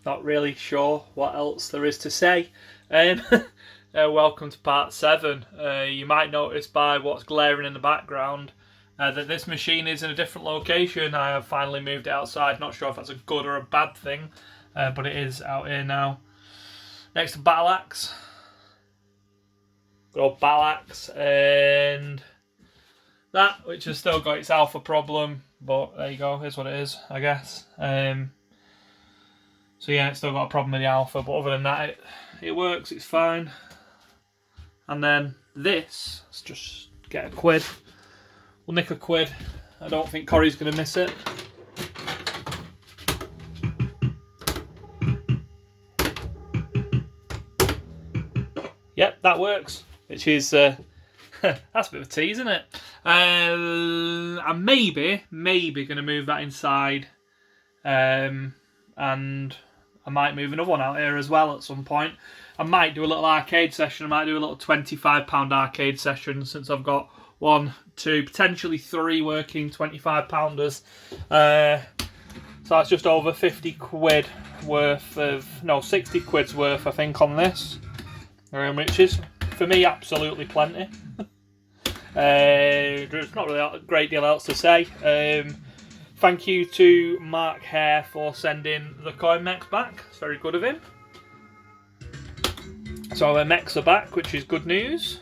not really sure what else there is to say. Welcome to part 7. You might notice by what's glaring in the background that this machine is in a different location. I have finally moved it outside. Not sure if that's a good or a bad thing, but it is out here now. Next to Battle Axe. Good old Battle Axe. And that, which has still got its alpha problem, but there you go, here's what it is, I guess. So yeah, it's still got a problem with the alpha, but other than that, it works, it's fine. And then this, let's just get a quid. We'll nick a quid. I don't think Corey's going to miss it. Yep, that works, which is, that's a bit of a tease, isn't it? I'm maybe going to move that inside, and I might move another one out here as well at some point. I might do a little arcade session. I might do a little £25 arcade session, since I've got 1, 2, potentially 3 working £25-pounders. So that's just over 50 quid worth of, no, 60 quid's worth, I think, on this, which is, for me, absolutely plenty. There's not really a great deal else to say. Thank you to Mark Hare for sending the coin mechs back. It's very good of him. So our mechs are back, which is good news.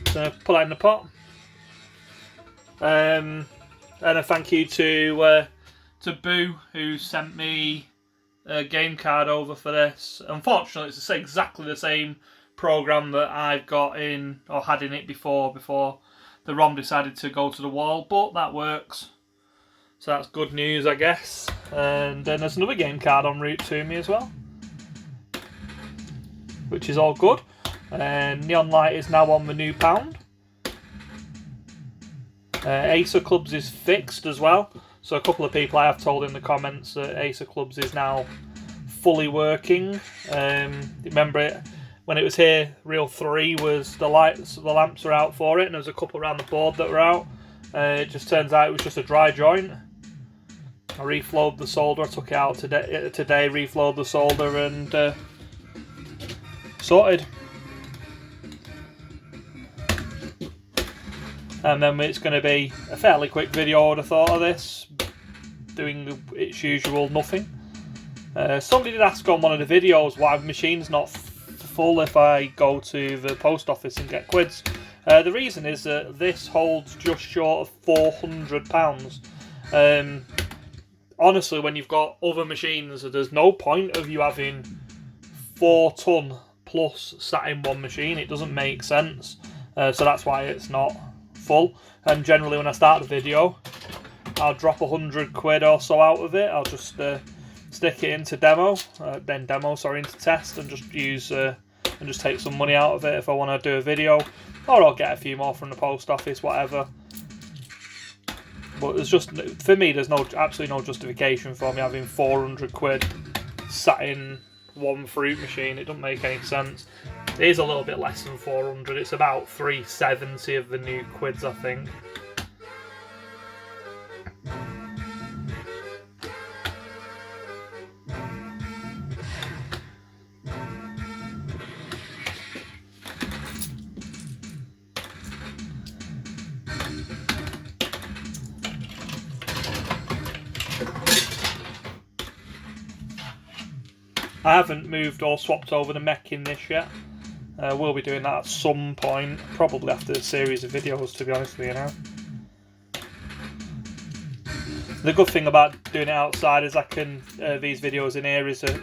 So put that in the pot. And a thank you to Boo, who sent me a game card over for this. Unfortunately, it's exactly the same program that I've got in, or had in it before the ROM decided to go to the wall, but that works. So that's good news, I guess. And then there's another game card en route to me as well, which is all good. And Neon Light is now on the new pound. Ace of Clubs is fixed as well. So a couple of people I have told in the comments that Ace of Clubs is now fully working. Remember it when it was here, Reel 3 was the lamps were out for it, and there was a couple around the board that were out. It just turns out it was just a dry joint. I reflowed the solder, I took it out today, reflowed the solder, and sorted. And then it's going to be a fairly quick video, I would have thought, of this, doing its usual nothing. Somebody did ask on one of the videos why the machine's not full if I go to the post office and get quids. The reason is that this holds just short of £400. Honestly, when you've got other machines, there's no point of you having 4 ton plus sat in one machine. It doesn't make sense. So that's why it's not full. And generally when I start the video, I'll drop 100 quid or so out of it. I'll just stick it into into test, and just use and just take some money out of it if I want to do a video. Or I'll get a few more from the post office, whatever. But there's just, for me, there's absolutely no justification for me having 400 quid sat in one fruit machine. It doesn't make any sense. It is a little bit less than 400. It's about 370 of the new quids, I think. I haven't moved or swapped over the mech in this yet. We'll be doing that at some point, probably after a series of videos, to be honest with you now. The good thing about doing it outside is I can, these videos in here, is that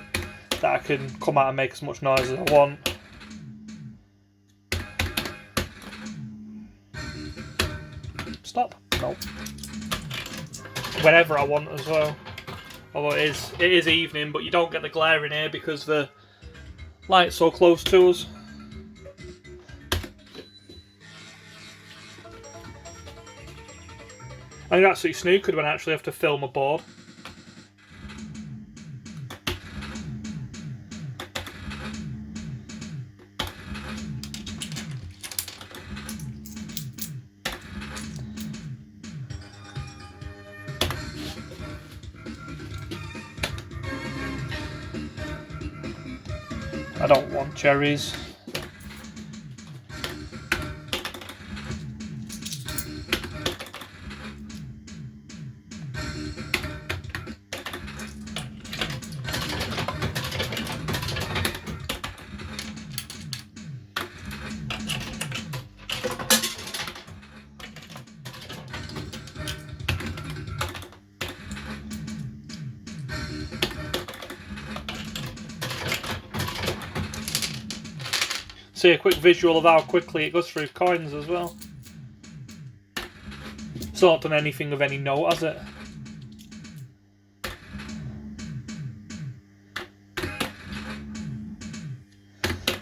I can come out and make as much noise as I want. Stop? No. Whenever I want as well. Although it is evening, but you don't get the glare in here because the light's so close to us. I think absolutely snookered when I actually have to film a board. I don't want cherries. See a quick visual of how quickly it goes through coins as well. It's not done anything of any note, has it?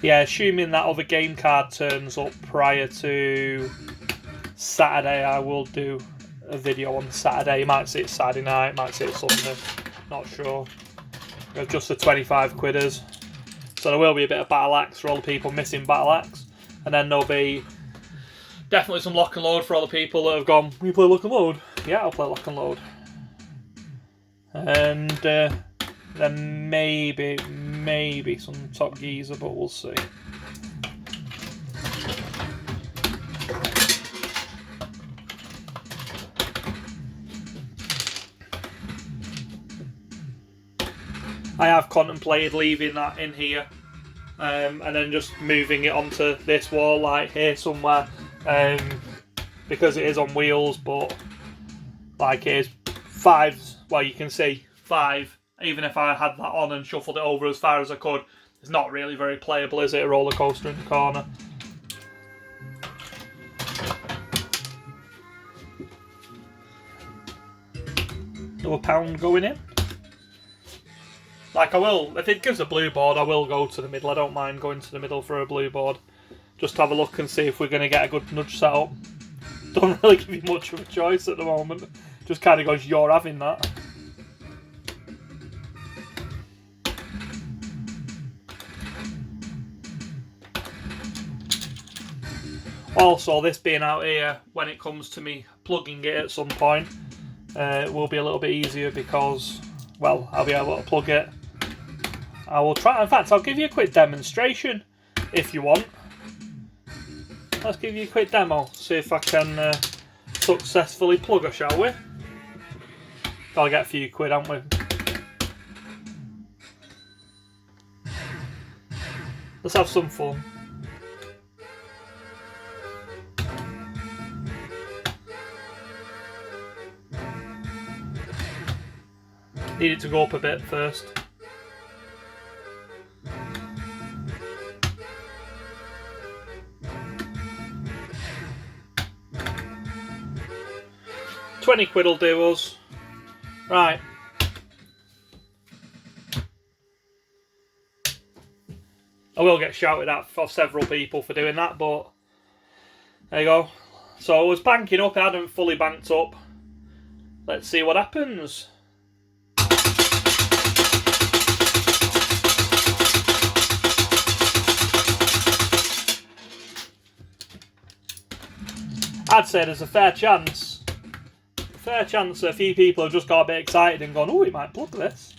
Yeah, assuming that other game card turns up prior to Saturday, I will do a video on Saturday. You might see it Saturday night, might see it Sunday, not sure. Just the 25 quidders. So there will be a bit of Battle Axe for all the people missing Battle Axe. And then there'll be definitely some Lock and Load for all the people that have gone, will you play Lock and Load? Yeah, I'll play Lock and Load. And then maybe some Top Geezer, but we'll see. I have contemplated leaving that in here and then just moving it onto this wall like here somewhere because it is on wheels, but like it is 5, well you can see 5, even if I had that on and shuffled it over as far as I could, it's not really very playable, is it? A roller coaster in the corner. Another pound going in. Like I will, if it gives a blue board, I will go to the middle. I don't mind going to the middle for a blue board. Just have a look and see if we're going to get a good nudge set up. Don't really give you much of a choice at the moment. Just kind of goes, you're having that. Also, this being out here, when it comes to me plugging it at some point, it will be a little bit easier because, well, I'll be able to plug it. I will try, in fact, I'll give you a quick demonstration if you want. Let's give you a quick demo, see if I can successfully plug her, shall we? Gotta get a few quid, haven't we? Let's have some fun. Need it to go up a bit first. £20 will do us. Right. I will get shouted at for several people for doing that, but there you go. So I was banking up, I hadn't fully banked up. Let's see what happens. I'd say there's a fair chance that a few people have just got a bit excited and gone, oh, it might plug this.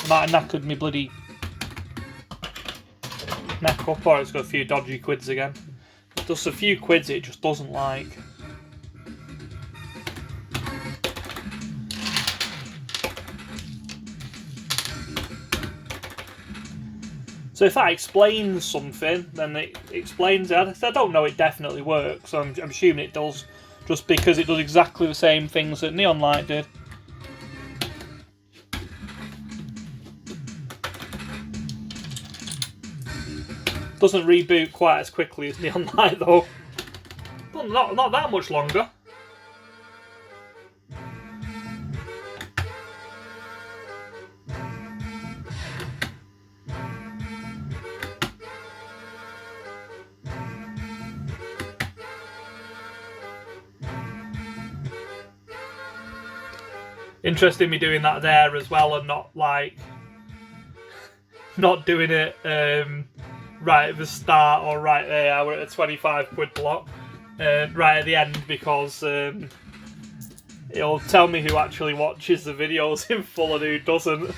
Might have knackered me bloody neck up, or it's got a few dodgy quids again. Just a few quids it just doesn't like. So if that explains something, then it explains it. I don't know it definitely works, so I'm assuming it does, just because it does exactly the same things that Neon Light did. Doesn't reboot quite as quickly as Neon Light though. But not that much longer. Interesting me doing that there as well, and not like not doing it right at the start or right there. We're at a 25 quid block right at the end, because it'll tell me who actually watches the videos in full and who doesn't.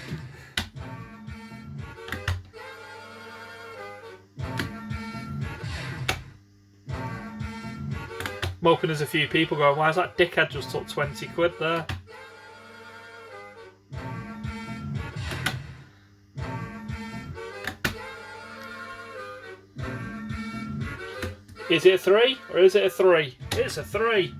I'm hoping there's a few people going, why is that dickhead just took 20 quid there? Is it a 3 or is it a 3? It's a 3.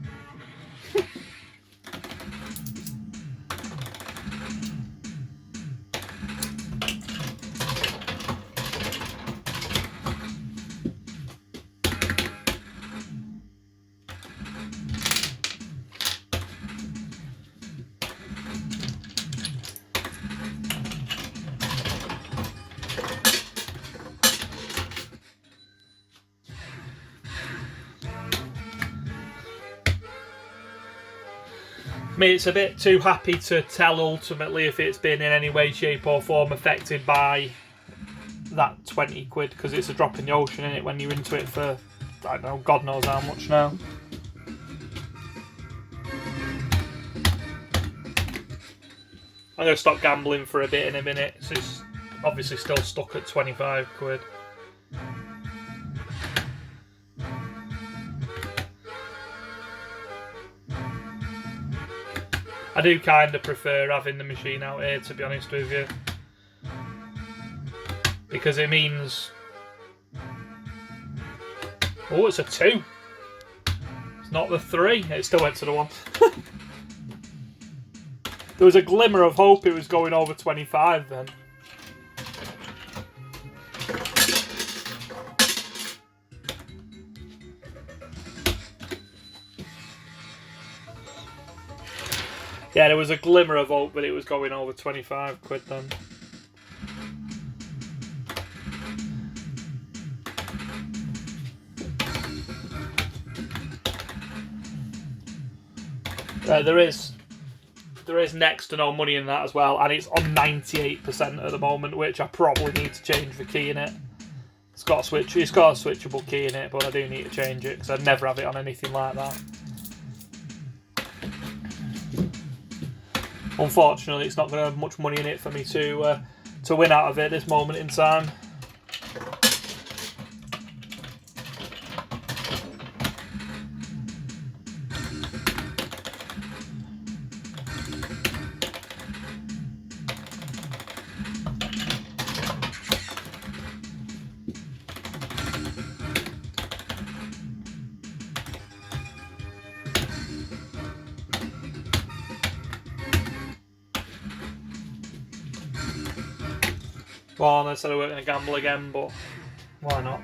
I mean, it's a bit too happy to tell ultimately if it's been in any way, shape or form affected by that 20 quid, because it's a drop in the ocean, isn't it, when you're into it for, I don't know, God knows how much now. I'm going to stop gambling for a bit in a minute, so it's obviously still stuck at 25 quid. I do kind of prefer having the machine out here, to be honest with you, because it means... Oh, it's a 2. It's not the 3. It still went to the 1. There was a glimmer of hope it was going over 25 then. Yeah, there was a glimmer of hope that it was going over 25 quid then. There is next to no money in that as well, and it's on 98% at the moment, which I probably need to change the key in it. It's got a switchable key in it, but I do need to change it because I'd never have it on anything like that. Unfortunately, it's not going to have much money in it for me to win out of it at this moment in time. Well, I said I weren't going to gamble again, but why not?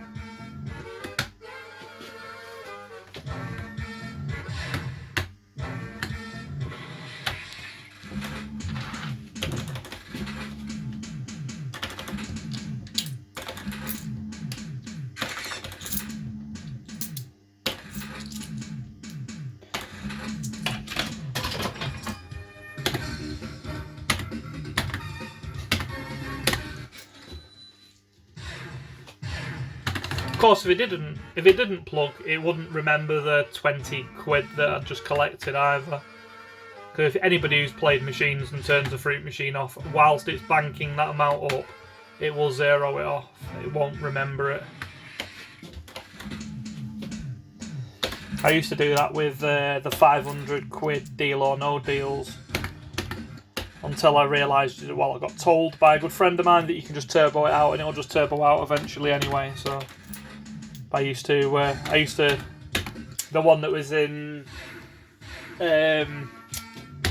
Of course, if it didn't plug, it wouldn't remember the 20 quid that I'd just collected either. Because if anybody who's played machines and turns a fruit machine off, whilst it's banking that amount up, it will zero it off. It won't remember it. I used to do that with the 500 quid deal or no deals. Until I realised, well, I got told by a good friend of mine that you can just turbo it out and it'll just turbo out eventually anyway, so... I used to, the one that was in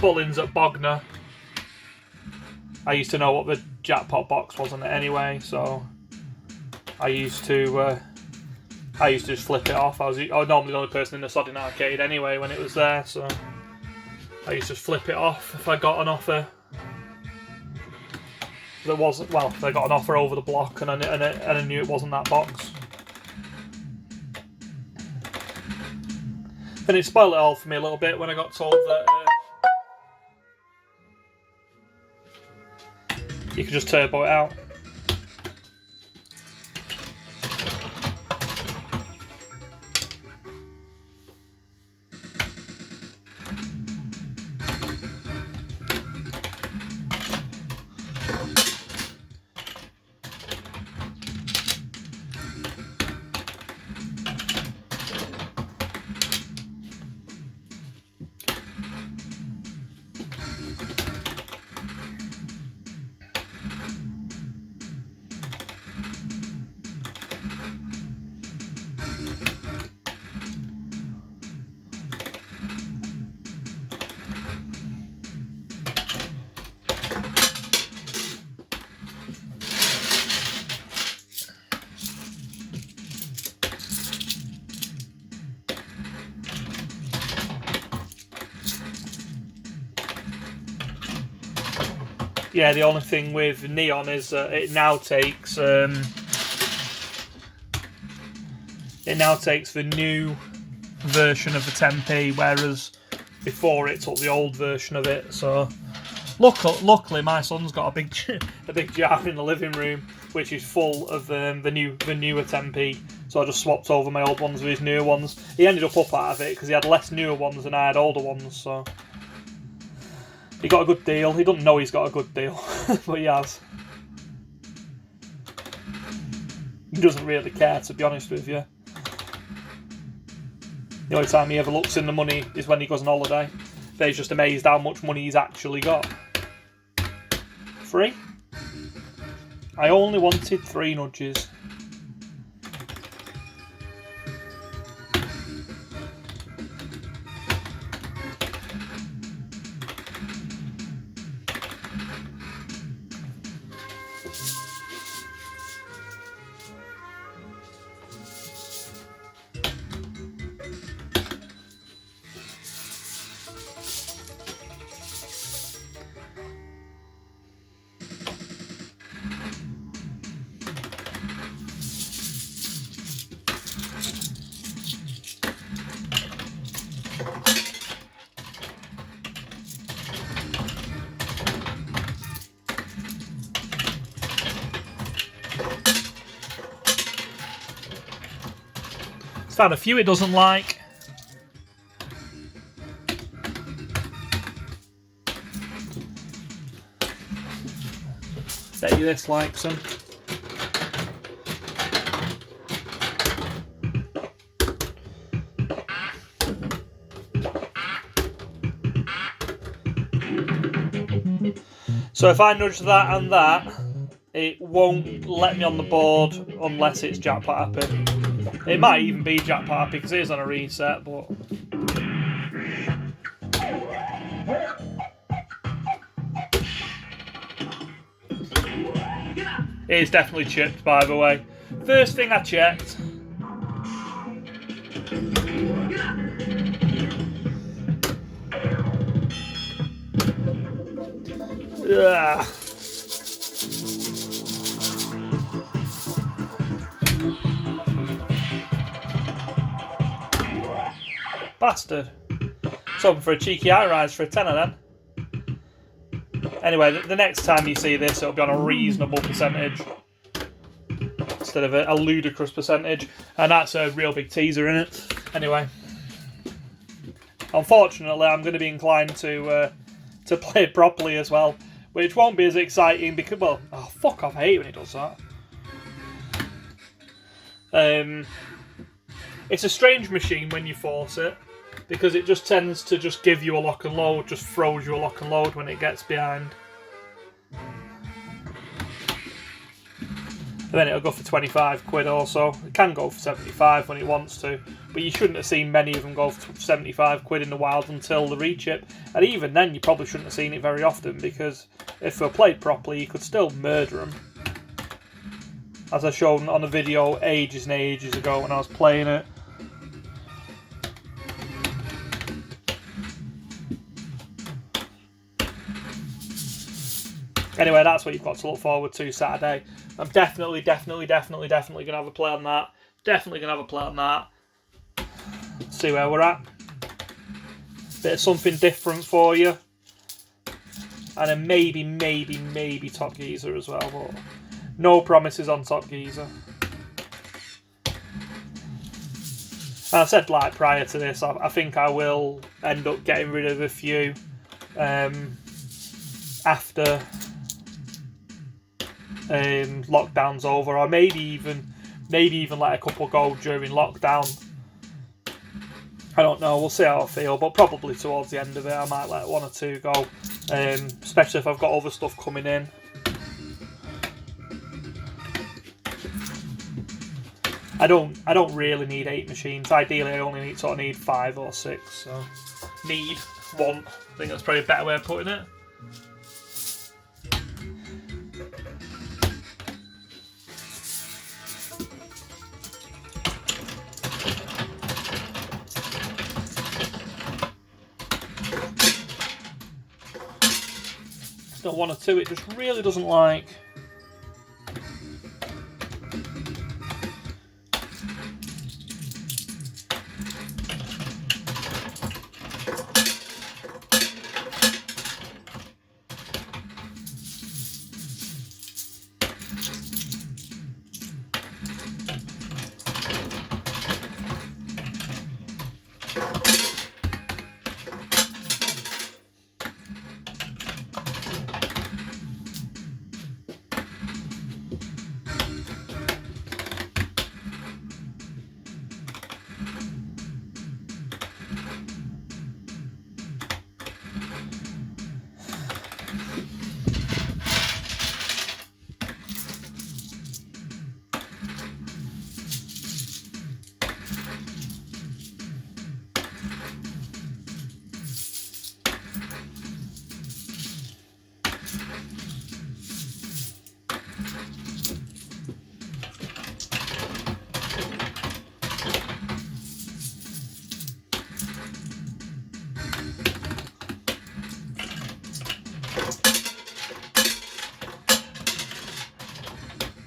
Bullins at Bognor, I used to know what the Jackpot box was on it anyway, so I used to just flip it off. I was normally the only person in the sodding arcade anyway when it was there, so I used to just flip it off if I got an offer. There wasn't, well, if I got an offer over the block and I knew it wasn't that box. And it spoiled it all for me a little bit when I got told that you can just turbo it out. Yeah, the only thing with Neon is it now takes the new version of the 10p, whereas before it took the old version of it. So luckily my son's got a big jar in the living room which is full of the newer 10p. So I just swapped over my old ones with his newer ones. He ended up out of it because he had less newer ones than I had older ones. So he got a good deal. He doesn't know he's got a good deal, but he has. He doesn't really care, to be honest with you. The only time he ever looks in the money is when he goes on holiday. But he's just amazed how much money he's actually got. 3? I only wanted 3 nudges. Found a few it doesn't like. Bet you this likes them. So if I nudge that and that, it won't let me on the board unless it's Jackpot happy. It might even be Jackpot happy because it is on a reset, but it is definitely chipped, by the way. First thing I checked. Ugh. Bastard. It's hoping for a cheeky eye rise for a tenner then. Anyway, the next time you see this, it'll be on a reasonable percentage instead of a ludicrous percentage, and that's a real big teaser in it. Anyway, unfortunately, I'm going to be inclined to play it properly as well, which won't be as exciting because, well, oh fuck off! I hate when it does that. It's a strange machine when you force it, because it just tends to just give you a lock and load, just throws you a lock and load when it gets behind. And then it'll go for 25 quid also. It can go for 75 when it wants to, but you shouldn't have seen many of them go for 75 quid in the wild until the rechip. And even then, you probably shouldn't have seen it very often, because if they're played properly, you could still murder them. As I showed on a video ages and ages ago when I was playing it. Anyway, that's what you've got to look forward to Saturday. I'm definitely going to have a play on that. Definitely going to have a play on that. See where we're at. Bit of something different for you. And then maybe Top Geezer as well, but no promises on Top Geezer. And I said, like, prior to this, I think I will end up getting rid of a few after lockdown's over, or maybe even let a couple go during lockdown. I don't know, we'll see how I feel, but probably towards the end of it I might let 1 or 2 go, especially if I've got other stuff coming in. I don't really need 8 machines. Ideally I only need 5 or 6, so want. I think that's probably a better way of putting it. Still 1 or 2, it just really doesn't like.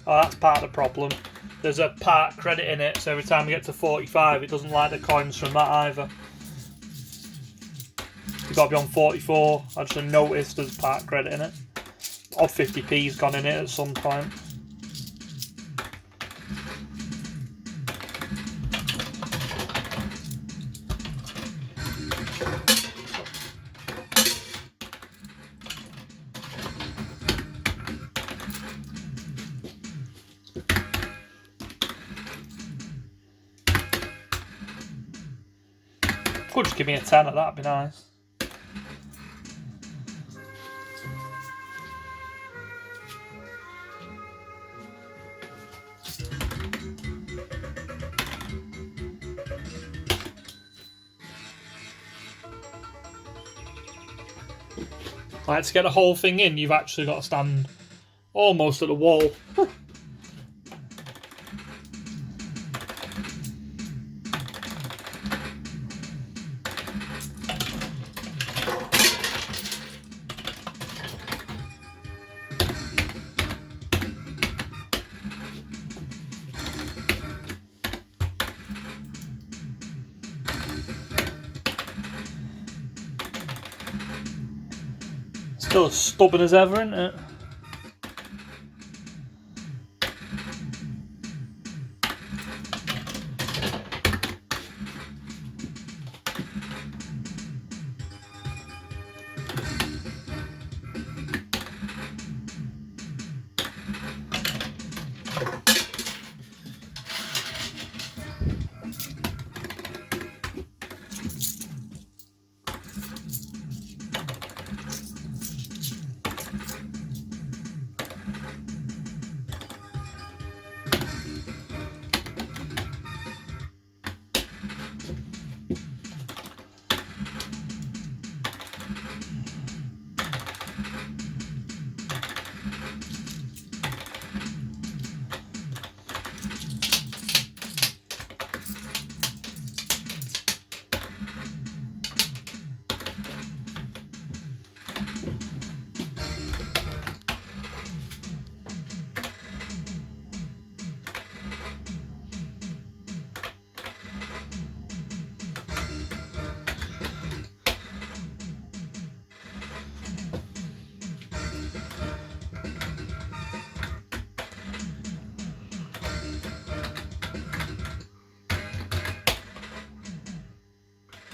Oh, that's part of the problem. There's a part credit in it, so every time we get to 45, it doesn't like the coins from that either. You've got to be on 44. I just noticed there's part credit in it. Or 50p's gone in it at some point. Could just give me a tenner, that'd be nice. Like, to get the whole thing in, you've actually got to stand almost at the wall. Still as stubborn as ever, isn't it?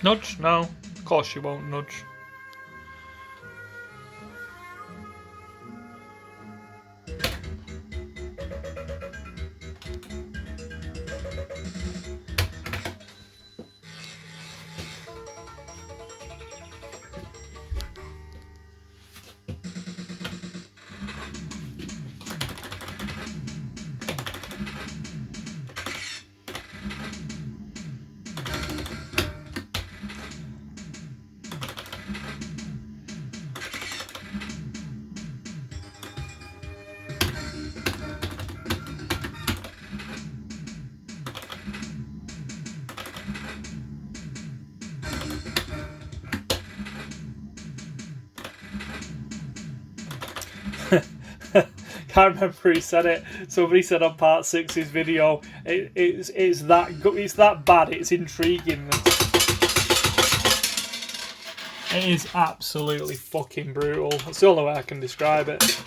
Nudge? No. Of course she won't nudge. Can't remember who said it. Somebody said on part 6's video, it's that bad. It's intriguing. It is absolutely fucking brutal. That's the only way I can describe it.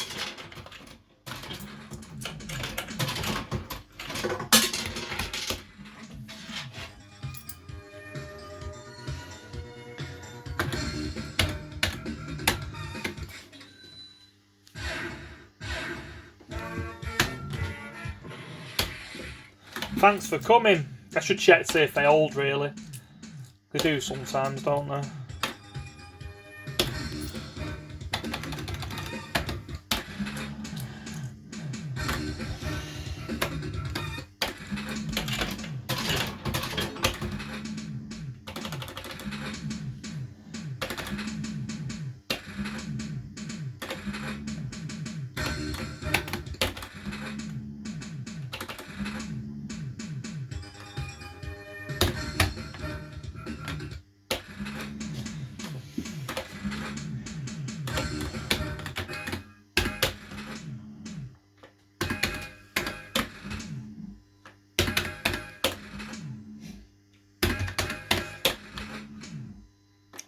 Thanks for coming. I should check to see if they hold, really. They do sometimes, don't they?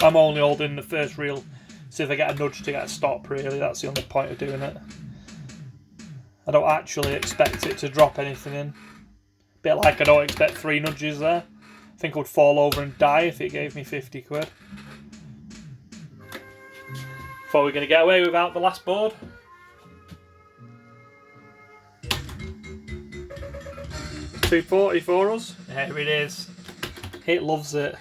I'm only holding the first reel, see if I get a nudge to get a stop, really. That's the only point of doing it. I don't actually expect it to drop anything in. Bit like I don't expect 3 nudges there. I think I would fall over and die if it gave me 50 quid. Thought we were going to get away without the last board. $2.40 for us. There it is. It loves it.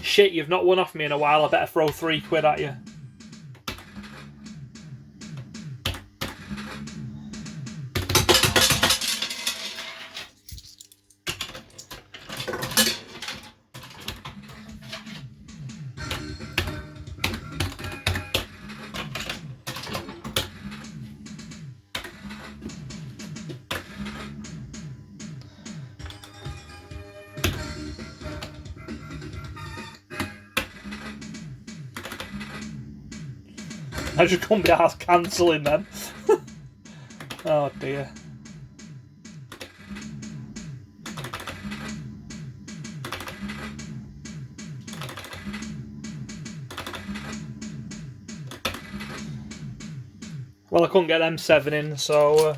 Shit, you've not won off me in a while. I better throw 3 quid at you. I just couldn't be arsed cancelling them. Oh dear. Well, I couldn't get them 7 in, so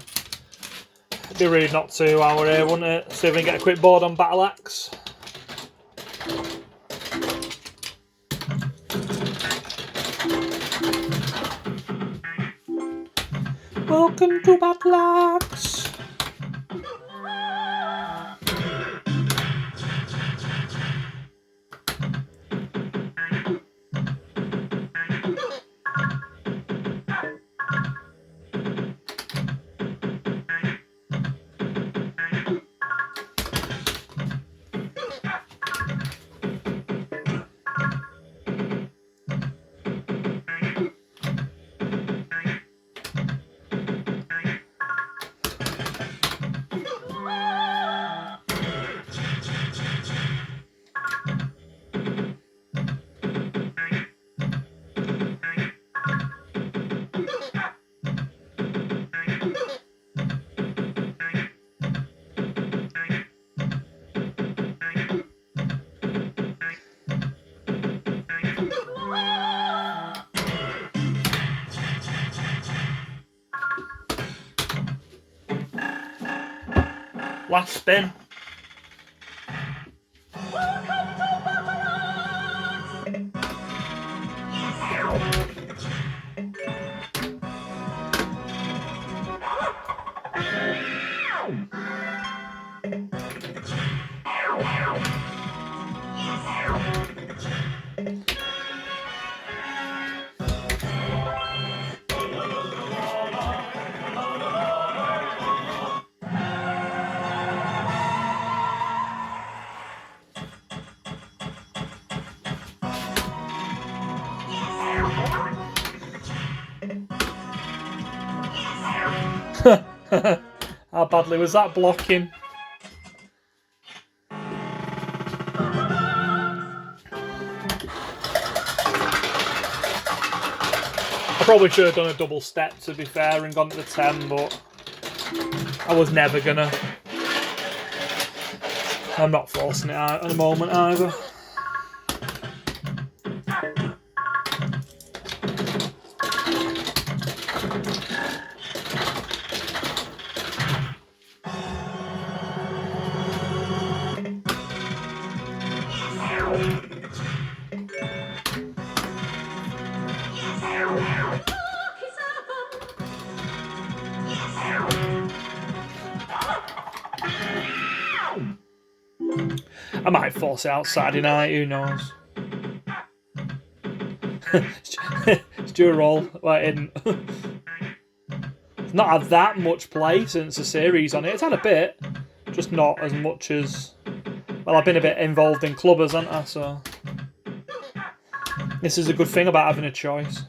it'd be rude not to while we're here, wouldn't it? See if we can get a quick board on Battle Axe. Welcome to Battle Axe. Last spin. How badly was that blocking? I probably should have done a double step, to be fair, and gone to the 10, but I was never gonna. I'm not forcing it out at the moment either. I might force it out Saturday night, who knows? It's due a roll. Well, it didn't. It's not had that much play since the series on it. It's had a bit, just not as much as... Well, I've been a bit involved in clubbers, haven't I? So this is a good thing about having a choice.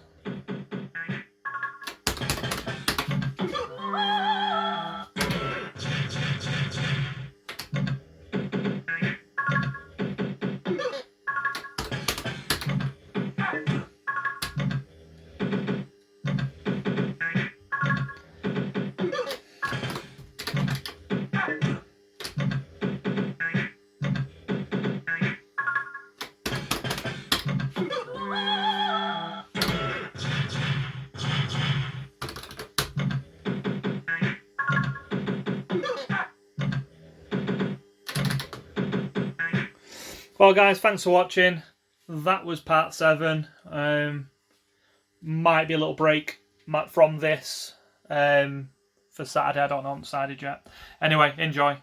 Well, guys, thanks for watching. That was part 7. Might be a little break from this for Saturday. I don't know, I haven't decided yet. Anyway, enjoy.